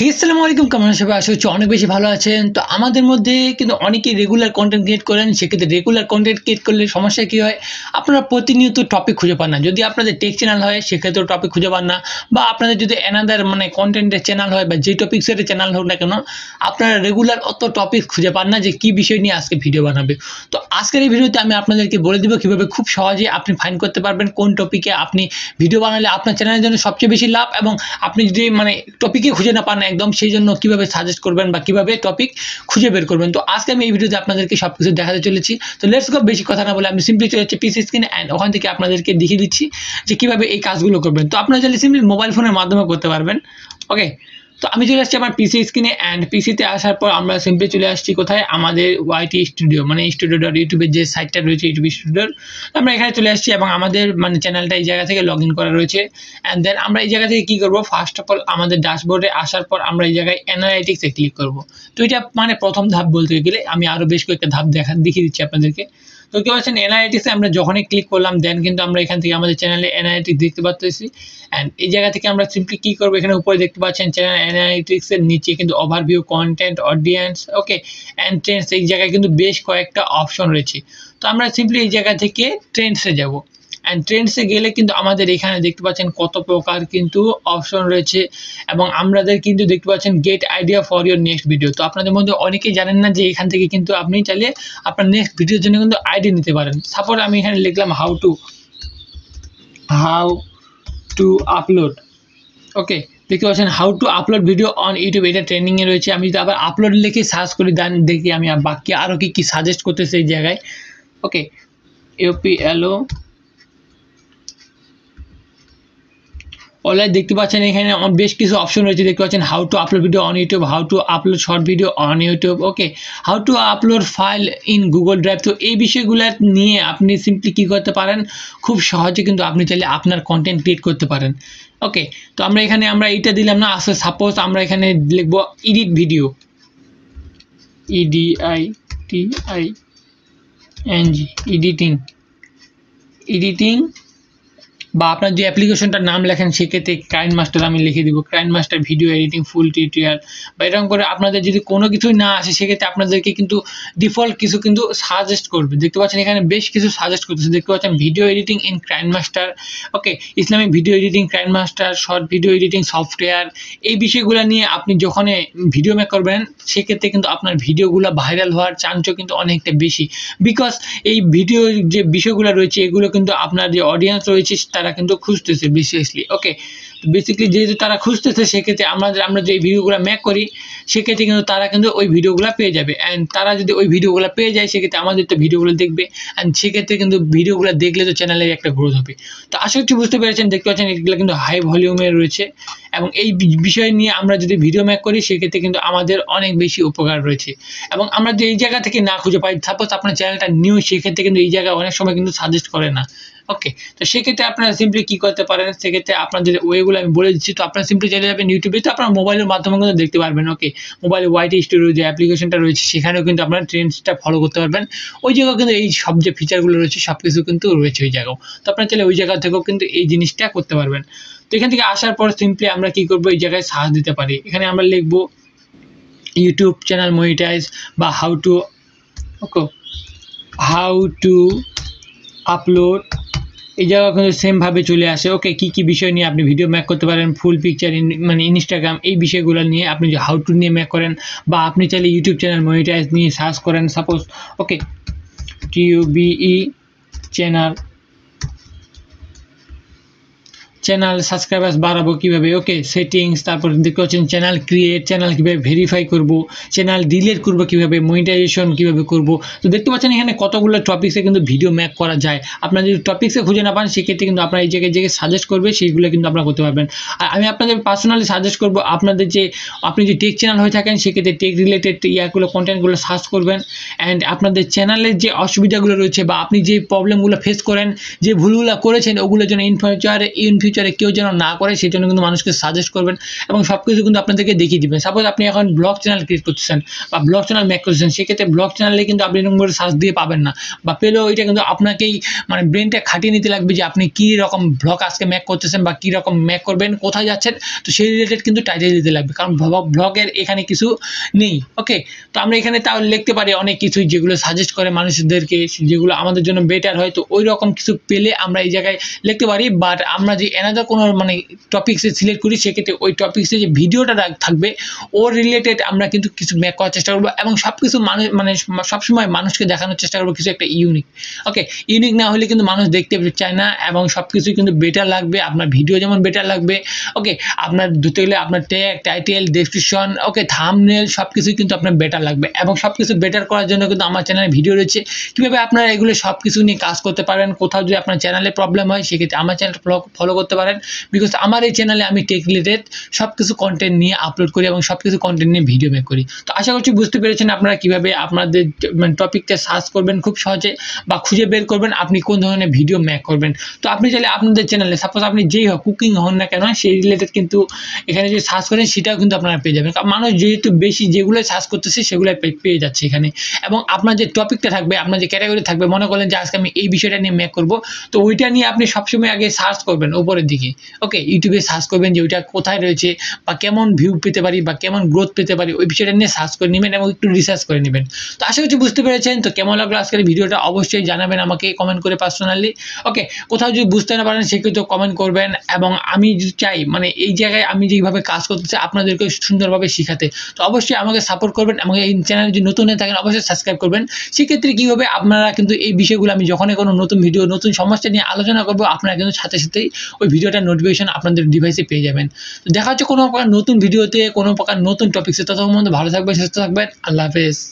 আসসালামু আলাইকুম, কেমন আছেন সবাই? আশা করছি অনেক বেশি ভালো আছেন। তো আমাদের মধ্যে কিন্তু অনেকেই রেগুলার কনটেন্ট ক্রিয়েট করেন। সেক্ষেত্রে রেগুলার কনটেন্ট ক্রিয়েট করলে সমস্যা কি হয়? আপনারা প্রতিনিয়ত টপিক খুঁজে পান না। যদি আপনাদের টেক চ্যানেল হয় সেক্ষেত্রেও টপিক খুঁজে পান না, বা আপনাদের যদি অ্যানাদার কনটেন্টের চ্যানেল হয় বা যে টপিকসের চ্যানেল হোক না কেন, আপনারা রেগুলার অত টপিক খুঁজে পান না যে কি বিষয় নিয়ে আজকে ভিডিও বানাবে। তো আজকের এই ভিডিওতে আমি আপনাদেরকে বলে দিব কিভাবে খুব সহজেই আপনি ফাইন্ড করতে পারবেন কোন টপিকে আপনি ভিডিও বানালে আপনার চ্যানেলের জন্য সবচেয়ে বেশি লাভ, এবং আপনি যদি টপিকে খুঁজে না পান একদম, সেই জন্য কিভাবে সাজেস্ট করবেন বা কিভাবে টপিক খুঁজে বের করবেন। তো আজকে আমি এই ভিডিওতে আপনাদেরকে সবকিছু দেখাতে চলেছি। তো লেটস গো, বেশি কথা না বলে আমি সিম্পলি চলে যাচ্ছি পিসি স্ক্রিনে, অ্যান্ড ওখান থেকে আপনাদেরকে দেখিয়ে দিচ্ছি যে কিভাবে এই কাজগুলো করবেন। তো আপনারা চাইলে সিম্পলি মোবাইল ফোনের মাধ্যমে করতে পারবেন। ওকে, তো আমি চলে আসছি আমার পিসি স্ক্রিনে, অ্যান্ড পিসিতে আসার পর আমরা সিম্পলি চলে আসছি কোথায়, আমাদের ওয়াইটি স্টুডিও স্টুডিও.ইউটিউবের যে সাইটটা রয়েছে ইউটিউব স্টুডিওর, আমরা এখানে চলে আসছি এবং আমাদের চ্যানেলটা এই জায়গা থেকে লগ ইন করা রয়েছে। অ্যান্ড দেন আমরা এই জায়গা থেকে কী করবো, ফার্স্ট অফ অল আমাদের ড্যাশবোর্ডে আসার পর আমরা এই জায়গায় অ্যানালাইটিক্সে ক্লিক করব। তো এটা প্রথম ধাপ বলতে গেলে, আমি আরও বেশ কয়েকটা ধাপ দেখিয়ে দিচ্ছি আপনাদেরকে। তো কি বলছেন, অ্যানালাইটিক্সে আমরা যখনই ক্লিক করলাম দেন কিন্তু আমরা এখান থেকে আমাদের চ্যানেলে অ্যানালাইটিক্স দেখতে পাচ্ছি। অ্যান্ড এই জায়গা থেকে আমরা সিম্পলি কী করবো, এখানে উপরে দেখতে পাচ্ছেন চ্যানেল অ্যানালাইটিক্সের নিচে কিন্তু overview, content, audience, okay, and Trends, এই জায়গায় কিন্তু বেশ কয়েকটা অপশন রয়েছে। তো আমরা সিম্পলি এই জায়গা থেকে ট্রেন্ডসে যাব। অ্যান্ড ট্রেন্ডসে গেলে কিন্তু আমাদের এখানে দেখতে পাচ্ছেন কত প্রকার কিন্তু অপশন রয়েছে, এবং আমাদের কিন্তু দেখতে পাচ্ছেন get idea for your next video. তো আপনাদের মধ্যে অনেকেই জানেন না যে এখান থেকে কিন্তু আপনি চাইলে আপনার নেক্সট ভিডিওর জন্য কিন্তু আইডিয়া নিতে পারেন। সাপোজ আমি এখানে লিখলাম হাউ টু আপলোড। ওকে, দেখতে পাচ্ছেন how to upload video on YouTube, এটা ট্রেনিংয়ে রয়েছে। আমি যদি আবার আপলোড লিখে সার্চ করি দেন দেখি আমি বাকি আরও কি সাজেস্ট করতেছে এই জায়গায়। ওকে, ইউপিএলও অলরাইট, দেখতে পাচ্ছেন এখানে বেশ কিছু অপশন রয়েছে। দেখতে পাচ্ছেন how to upload video on YouTube, how to upload short video on YouTube, okay, how to upload file in Google drive. তো এই বিষয়গুলো নিয়ে আপনি সিম্পলি কী করতে পারেন, খুব সহজে কিন্তু আপনি চাইলে আপনার কন্টেন্ট ক্রিয়েট করতে পারেন। ওকে, তো আমরা এইটা দিলাম না। আসলে সাপোজ আমরা এখানে লিখবো এডিট ভিডিও, EDITING, এডিটিং, বা আপনার যে অ্যাপ্লিকেশনটার নাম লেখেন সেক্ষেত্রে কাইনমাস্টার আমি লিখে দিব, কাইনমাস্টার ভিডিও এডিটিং ফুল টিউটোরিয়াল, বা এরকম করে আপনাদের যদি কোনো কিছুই না আসে সেক্ষেত্রে আপনাদেরকে কিন্তু ডিফল্ট কিছু কিন্তু সাজেস্ট করবে। দেখতে পাচ্ছেন এখানে বেশ কিছু সাজেস্ট করতেছে। দেখতে পাচ্ছেন video editing in KineMaster, okay, Islamic video editing KineMaster, short video editing software. এই বিষয়গুলো নিয়ে আপনি যখন ভিডিও মেক করবেন সেক্ষেত্রে কিন্তু আপনার ভিডিওগুলো ভাইরাল হওয়ার চান্সও কিন্তু অনেকটা বেশি, বিকজ এই ভিডিও যে বিষয়গুলো রয়েছে এগুলো কিন্তু আপনার যে অডিয়েন্স রয়েছে তারা কিন্তু খুঁজতেছে বিশেষলি। ওকে, বেসিক্যালি যেহেতু তারা খুঁজতেছে সেক্ষেত্রে আমরা যে ভিডিওগুলো মেক করি সেক্ষেত্রে কিন্তু তারা কিন্তু ওই ভিডিওগুলো পেয়ে যাবে। অ্যান্ড তারা যদি ওই ভিডিওগুলো পেয়ে যায় সেক্ষেত্রে আমাদের তো ভিডিওগুলো দেখবে, অ্যান্ড সেক্ষেত্রে কিন্তু ভিডিওগুলো দেখলে তো চ্যানেলের একটা গ্রোথ হবে। তো আশা করছি বুঝতে পেরেছেন। দেখতে পাচ্ছেন এগুলো কিন্তু হাই ভলিউমে রয়েছে, এবং এই বিষয় নিয়ে আমরা যদি ভিডিও মেক করি সেক্ষেত্রে কিন্তু আমাদের অনেক বেশি উপকার রয়েছে। এবং আমরা যদি এই জায়গা থেকে না খুঁজে পাই, সাপোজ আপনার চ্যানেলটা নিউ, সেক্ষেত্রে কিন্তু এই জায়গায় অনেক সময় কিন্তু সাজেস্ট করে না। ওকে, তো সেক্ষেত্রে আপনারা সিম্পলি কী করতে পারেন, সেক্ষেত্রে আপনাদের ওয়েগুলো আমি বলে দিচ্ছি। তো আপনারা সিম্পলি চলে যাবেন ইউটিউবে, তো আপনার মোবাইলের মাধ্যমে কিন্তু দেখতে পারবেন। ওকে, মোবাইলে ওয়াইটি স্টুডিও যে অ্যাপ্লিকেশনটা রয়েছে সেখানেও কিন্তু আপনারা ট্রেন্ডসটা ফলো করতে পারবেন। ওই জায়গায় কিন্তু এই সব যে ফিচারগুলো রয়েছে সব কিছু কিন্তু রয়েছে ওই জায়গাও। তো আপনারা চাইলে ওই জায়গা থেকেও কিন্তু এই জিনিসটা করতে পারবেন। তো এখান থেকে আসার পর সিম্পলি আমরা কী করবো, এই জায়গায় সার্চ দিতে পারি। এখানে আমরা লিখবো ইউটিউব চ্যানেল মনিটাইজ, বা হাউ টু আপলোড। এই জায়গা কিন্তু সেমভাবে চলে আসে। ওকে, কী বিষয় নিয়ে আপনি ভিডিও মেক করতে পারেন, ফুল পিকচার ইনস্টাগ্রাম, এই বিষয়গুলো নিয়ে আপনি যে হাউ টু নিয়ে মেক করেন, বা আপনি চাইলে ইউটিউব চ্যানেল মনিটাইজ নিয়ে সার্চ করেন। সাপোজ ওকে, TUBE চ্যানেল সাবস্ক্রাইবার্স বাড়াবো কীভাবে, ওকে, সেটিংস, তারপর দেখতে পাচ্ছেন চ্যানেল ক্রিয়েট, চ্যানেল কীভাবে ভেরিফাই করব, চ্যানেল ডিলিট করবো কীভাবে, মনিটাইজেশন কীভাবে করব। তো দেখতে পাচ্ছেন এখানে কতগুলো টপিক্সে কিন্তু ভিডিও মেক করা যায়। আপনারা যদি টপিক্সে খুঁজে না পান সেক্ষেত্রে কিন্তু আপনারা এই জায়গায় সাজেস্ট করবে সেইগুলো কিন্তু আপনারা করতে পারবেন। আর আমি আপনাদের পার্সোনালি সাজেস্ট করবো, আপনাদের যে আপনি যে টেক চ্যানেল হয়ে থাকেন সেক্ষেত্রে টেক রিলেটেড ইয়াগুলো কন্টেন্টগুলো সার্চ করবেন। অ্যান্ড আপনাদের চ্যানেলের যে অসুবিধাগুলো রয়েছে বা আপনি যে প্রবলেমগুলো ফেস করেন, যে ভুলগুলো করেছেন ওগুলোর জন্য ইন ফিউচার ফিউচারে কেউ যেন না করে সেই জন্য কিন্তু মানুষকে সাজেস্ট করবেন এবং সব কিছু কিন্তু আপনাদেরকে দেখিয়ে দিবেন। সাপোজ আপনি এখন ব্লগ চ্যানেল ক্রিয়েট করতেছেন বা ব্লগ চ্যানেল মেক করতেছেন, সেক্ষেত্রে ব্লগ চ্যানেলে কিন্তু আপনি এরকম করে সার্চ দিয়ে পাবেন না, বা পেলেও এটা কিন্তু আপনাকেই মানে ব্রেনটা খাটিয়ে নিতে লাগবে যে আপনি কী রকম ব্লগ আজকে মেক করতেছেন বা কী রকম মেক করবেন, কোথায় যাচ্ছেন, তো সেই রিলেটেড কিন্তু টাইটেল দিতে লাগবে, কারণ ব্লগের এখানে কিছু নেই। ওকে, তো আমরা এখানে তাও লিখতে পারি অনেক কিছুই যেগুলো সাজেস্ট করে মানুষদেরকে, যেগুলো আমাদের জন্য বেটার হয়, তো ওই রকম কিছু পেলে আমরা এই জায়গায় লিখতে পারি। বাট আমরা যে অ্যানাদার কোনো মানে টপিক্সে সিলেক্ট করি, সেক্ষেত্রে ওই টপিক্সে যে ভিডিওটা থাকবে ওর রিলেটেড আমরা কিন্তু কিছু মেক করার চেষ্টা করবো এবং সব কিছু মানুষ মানে সবসময় মানুষকে দেখানোর চেষ্টা করবো কিছু একটা ইউনিক। ওকে, ইউনিক না হলে কিন্তু মানুষ দেখতে চায় না এবং সব কিছুই কিন্তু বেটার লাগবে, আপনার ভিডিও যেমন বেটার লাগবে। ওকে, আপনার ধরতে গেলে আপনার ট্যাগ, টাইটেল, ডেসক্রিপশন, ওকে, থাম্বনেল সব কিছুই কিন্তু আপনার বেটার লাগবে এবং সব কিছু বেটার করার জন্য কিন্তু আমার চ্যানেলে ভিডিও রয়েছে কীভাবে আপনারা এগুলো সব কিছু নিয়ে কাজ করতে পারেন। কোথাও যদি আপনার চ্যানেলে প্রবলেম হয় সেক্ষেত্রে আমার চ্যানেলটা ফলো করতে পারেন, বিকজ আমার এই চ্যানেলে আমি টেক রিলেটেড সব কিছু কন্টেন্ট নিয়ে আপলোড করি এবং সব কিছু কন্টেন্ট নিয়ে ভিডিও মেক করি। তো আশা করছি বুঝতে পেরেছেন আপনারা কীভাবে আপনাদের মানে টপিকটা সার্চ করবেন খুব সহজে, বা খুঁজে বের করবেন আপনি কোন ধরনের ভিডিও মেক করবেন। তো আপনি চাইলে আপনাদের চ্যানেলে সাপোজ আপনি যেই হোক কুকিং হন না কেন সেই রিলেটেড কিন্তু এখানে যদি সার্চ করেন সেটাও কিন্তু আপনারা পেয়ে যাবেন, কারণ মানুষ যেহেতু বেশি যেগুলো সার্চ করতেছে সেগুলো পেয়ে যাচ্ছে এখানে। এবং আপনার যে টপিকটা থাকবে, আপনার যে ক্যাটাগরি থাকবে, মনে করলেন যে আজকে আমি এই বিষয়টা নিয়ে মেক করবো, তো ওইটা নিয়ে আপনি সবসময় আগে সার্চ করবেন উপরের দিকে। ওকে, ইউটিউবে সার্চ করবেন যে ওইটা কোথায় রয়েছে বা কেমন ভিউ পেতে পারি বা কেমন গ্রোথ পেতে পারি, ওই বিষয়টা নিয়ে সার্চ করে নেবেন এবং একটু রিসার্চ করে নেবেন। তো আশা করছি বুঝতে পেরেছেন। তো কেমন লাগলো আজকের ভিডিওটা অবশ্যই জানাবেন আমাকে কমেন্ট করে পার্সোনালি। ওকে, কোথাও যদি বুঝতে না পারেন সেক্ষেত্রে কমেন্ট করবেন এবং আমি যদি চাই মানে এই জায়গায় আমি যেভাবে কাজ করতেছি আপনাদেরকে সুন্দরভাবে শেখাতে, তো অবশ্যই আমাকে সাপোর্ট করবেন এবং এই চ্যানেলে যদি নতুন হয়ে থাকেন অবশ্যই সাবস্ক্রাইব করবেন। সেক্ষেত্রে কী হবে, আপনারা কিন্তু এই বিষয়গুলো আমি যখনই কোনো নতুন ভিডিও নতুন সমস্যা নিয়ে আলোচনা করবো আপনারা কিন্তু সাথে সাথেই ওই ভিডিওটার নোটিফিকেশন আপনাদের ডিভাইসে পেয়ে যাবেন। তো দেখা হচ্ছে কোনো প্রকার নতুন ভিডিওতে, কোনো প্রকার নতুন টপিক্সে। ততক্ষণ পর্যন্ত ভালো থাকবেন, সুস্থ থাকবেন। আল্লাহ হাফেজ।